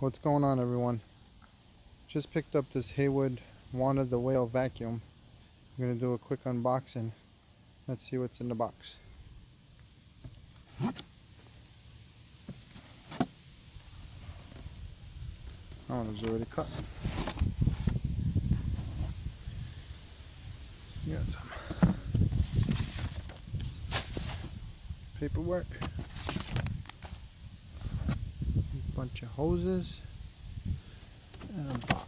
What's going on, everyone? Just picked up this Hayward Wanda the Whale vacuum. I'm going to do a quick unboxing. Let's see what's in the box. Oh, it's already cut. Got some paperwork. A bunch of hoses. And a box.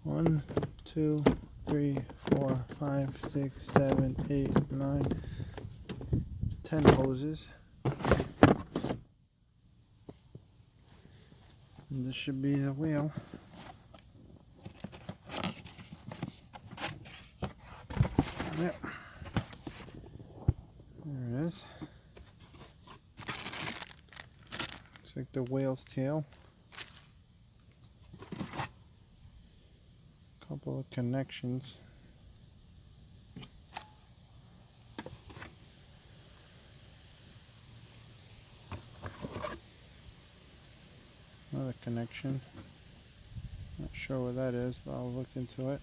One, two, 3, 4, 5, 6, 7, 8, 9, 10 hoses. And this should be the wheel. Yep. There it is. Looks like the whale's tail. Couple of connections. Another connection. Not sure where that is, but I'll look into it.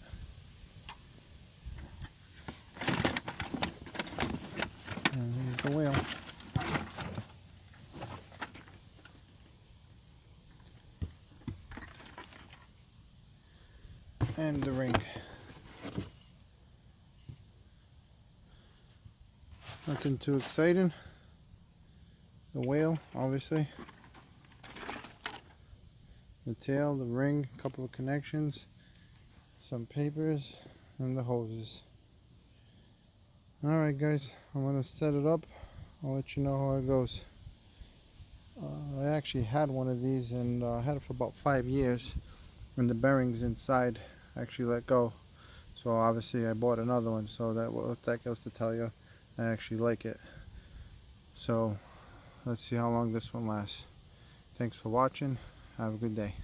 And here's the wheel. And the ring. Nothing too exciting. The whale, obviously. The tail, the ring, a couple of connections, some papers, and the hoses. Alright guys, I'm going to set it up. I'll let you know how it goes. I actually had one of these and I had it for about 5 years. And the bearings inside actually let go. So obviously I bought another one. So that goes to tell you I actually like it. So let's see how long this one lasts. Thanks for watching. Have a good day.